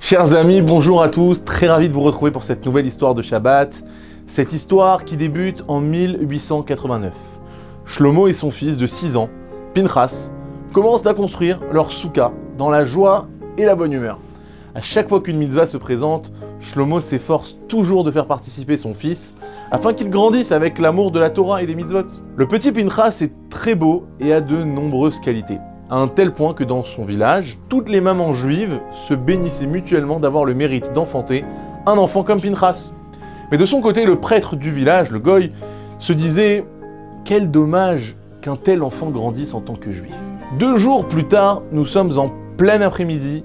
Chers amis, bonjour à tous, très ravi de vous retrouver pour cette nouvelle histoire de Shabbat. Cette histoire qui débute en 1889. Shlomo et son fils de 6 ans, Pinchas, commencent à construire leur souka dans la joie et la bonne humeur. À chaque fois qu'une mitzvah se présente, Shlomo s'efforce toujours de faire participer son fils afin qu'il grandisse avec l'amour de la Torah et des mitzvot. Le petit Pinchas est très beau et a de nombreuses qualités, à un tel point que dans son village, toutes les mamans juives se bénissaient mutuellement d'avoir le mérite d'enfanter un enfant comme Pinchas. Mais de son côté, le prêtre du village, le Goy, se disait « Quel dommage qu'un tel enfant grandisse en tant que juif ». 2 jours plus tard, nous sommes en plein après-midi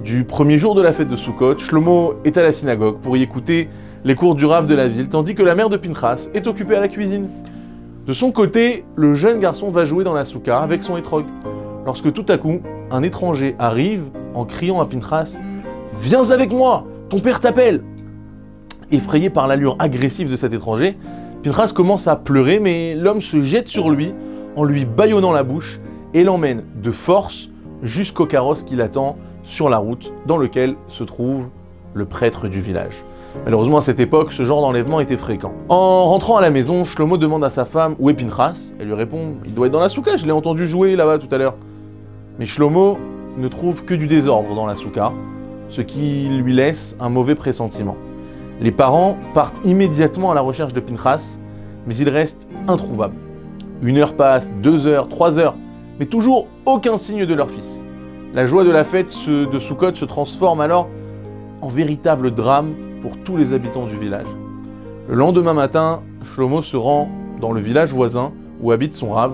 du premier jour de la fête de Sukkot. Shlomo est à la synagogue pour y écouter les cours du Rav de la ville, tandis que la mère de Pinchas est occupée à la cuisine. De son côté, le jeune garçon va jouer dans la souka avec son étrog. Lorsque tout à coup, un étranger arrive en criant à Pinchas « Viens avec moi, ton père t'appelle !» Effrayé par l'allure agressive de cet étranger, Pinchas commence à pleurer, mais l'homme se jette sur lui en lui bâillonnant la bouche et l'emmène de force jusqu'au carrosse qui l'attend sur la route dans lequel se trouve le prêtre du village. Malheureusement, à cette époque, ce genre d'enlèvement était fréquent. En rentrant à la maison, Shlomo demande à sa femme où est Pinchas. Elle lui répond « Il doit être dans la souka, je l'ai entendu jouer là-bas tout à l'heure ». Mais Shlomo ne trouve que du désordre dans la souka, ce qui lui laisse un mauvais pressentiment. Les parents partent immédiatement à la recherche de Pinchas, mais il reste introuvable. 1 heure passe, 2 heures, 3 heures, mais toujours aucun signe de leur fils. La joie de la fête de Sukkot se transforme alors en véritable drame pour tous les habitants du village. Le lendemain matin, Shlomo se rend dans le village voisin où habite son Rav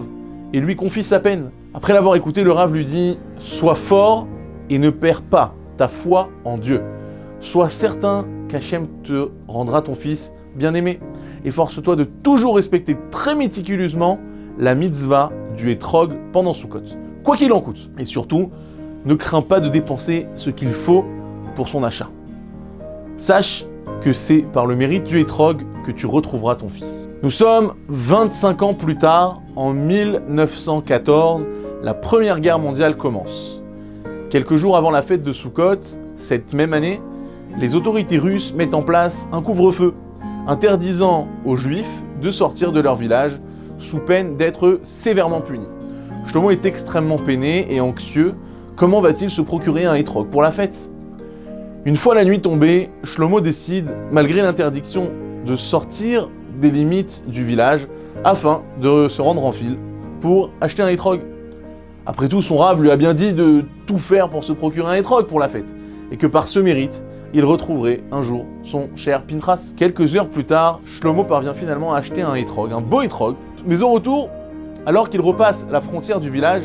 et lui confie sa peine. Après l'avoir écouté, le Rav lui dit « Sois fort et ne perds pas ta foi en Dieu. Sois certain qu'Hachem te rendra ton fils bien-aimé. Efforce-toi de toujours respecter très méticuleusement la mitzvah du hétrog pendant Sukkot, quoi qu'il en coûte. Et surtout, ne crains pas de dépenser ce qu'il faut pour son achat. Sache que c'est par le mérite du hétrog que tu retrouveras ton fils. » Nous sommes 25 ans plus tard, en 1914, la Première Guerre mondiale commence. Quelques jours avant la fête de Sukkot, cette même année, les autorités russes mettent en place un couvre-feu, interdisant aux Juifs de sortir de leur village sous peine d'être sévèrement punis. Shlomo est extrêmement peiné et anxieux. Comment va-t-il se procurer un hétrog pour la fête ? Une fois la nuit tombée, Shlomo décide, malgré l'interdiction, de sortir des limites du village afin de se rendre en file pour acheter un hétrog. Après tout, son Rav lui a bien dit de tout faire pour se procurer un hétrog pour la fête, et que par ce mérite, il retrouverait un jour son cher Pinchas. Quelques heures plus tard, Shlomo parvient finalement à acheter un hétrog, un beau hétrog. Mais au retour, alors qu'il repasse la frontière du village,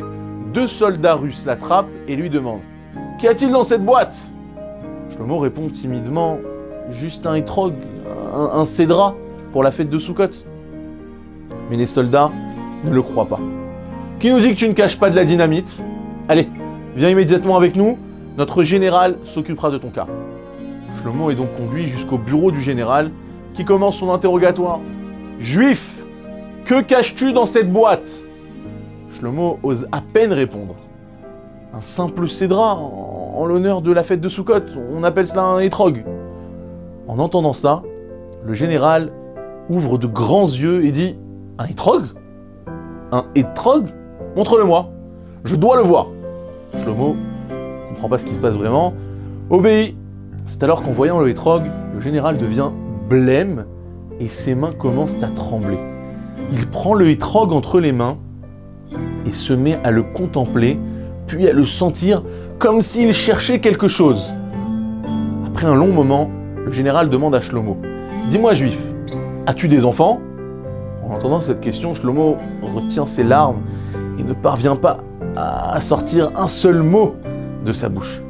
2 soldats russes l'attrapent et lui demandent « Qu'y a-t-il dans cette boîte ?» Shlomo répond timidement « Juste un hétrog, un cédra pour la fête de Sukkot. » Mais les soldats ne le croient pas. « Qui nous dit que tu ne caches pas de la dynamite ? Allez, viens immédiatement avec nous, notre général s'occupera de ton cas. » Shlomo est donc conduit jusqu'au bureau du général qui commence son interrogatoire. « Juif, que caches-tu dans cette boîte ?» Shlomo ose à peine répondre. « Un simple cédra en l'honneur de la fête de Sukkot, on appelle cela un hétrog. » En entendant ça, le général ouvre de grands yeux et dit « Un hétrog ? Un hétrog ? Montre-le-moi, je dois le voir. » Shlomo ne comprend pas ce qui se passe vraiment, obéit. C'est alors qu'en voyant le hétrog, le général devient blême et ses mains commencent à trembler. Il prend le hétrog entre les mains et se met à le contempler, puis à le sentir comme s'il cherchait quelque chose. Après un long moment, le général demande à Shlomo « Dis-moi, Juif, as-tu des enfants ?» En entendant cette question, Shlomo retient ses larmes et ne parvient pas à sortir un seul mot de sa bouche.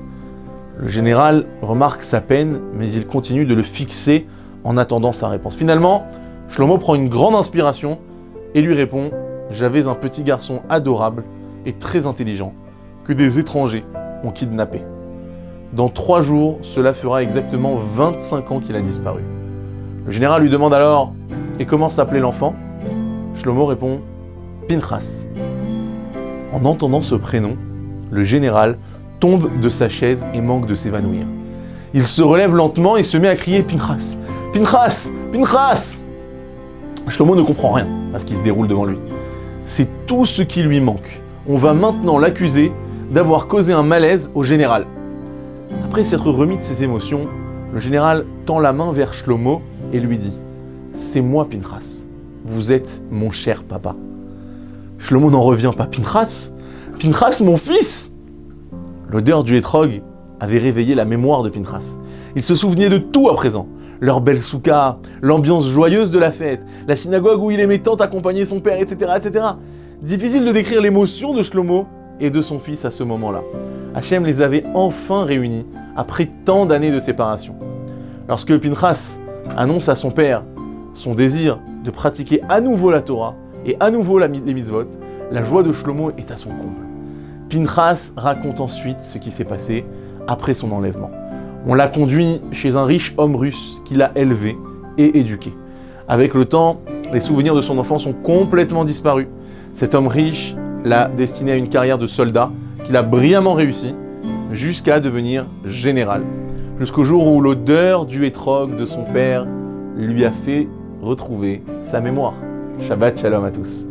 Le général remarque sa peine, mais il continue de le fixer en attendant sa réponse. Finalement, Shlomo prend une grande inspiration et lui répond « J'avais un petit garçon adorable et très intelligent que des étrangers ont kidnappé. Dans 3 jours, cela fera exactement 25 ans qu'il a disparu. » Le général lui demande alors « Et comment s'appelait l'enfant ?» Shlomo répond « Pinchas. » En entendant ce prénom, le général tombe de sa chaise et manque de s'évanouir. Il se relève lentement et se met à crier « Pinchas, Pinchas, Pinchas !» Shlomo ne comprend rien à ce qui se déroule devant lui. C'est tout ce qui lui manque. On va maintenant l'accuser d'avoir causé un malaise au général. Après s'être remis de ses émotions, le général tend la main vers Shlomo et lui dit « C'est moi, Pinchas. Vous êtes mon cher papa. » Shlomo n'en revient pas. « Pinchas ? Pinchas, mon fils !» L'odeur du hétrog avait réveillé la mémoire de Pinchas. Il se souvenait de tout à présent. Leur belle soukha, l'ambiance joyeuse de la fête, la synagogue où il aimait tant accompagner son père, etc., etc. Difficile de décrire l'émotion de Shlomo et de son fils à ce moment-là. Hachem les avait enfin réunis après tant d'années de séparation. Lorsque Pinchas annonce à son père son désir de pratiquer à nouveau la Torah et à nouveau les mitzvot, la joie de Shlomo est à son comble. Pinchas raconte ensuite ce qui s'est passé après son enlèvement. On l'a conduit chez un riche homme russe qui l'a élevé et éduqué. Avec le temps, les souvenirs de son enfance ont complètement disparu. Cet homme riche l'a destiné à une carrière de soldat qu'il a brillamment réussi jusqu'à devenir général. Jusqu'au jour où l'odeur du hétrog de son père lui a fait retrouver sa mémoire. Shabbat shalom à tous.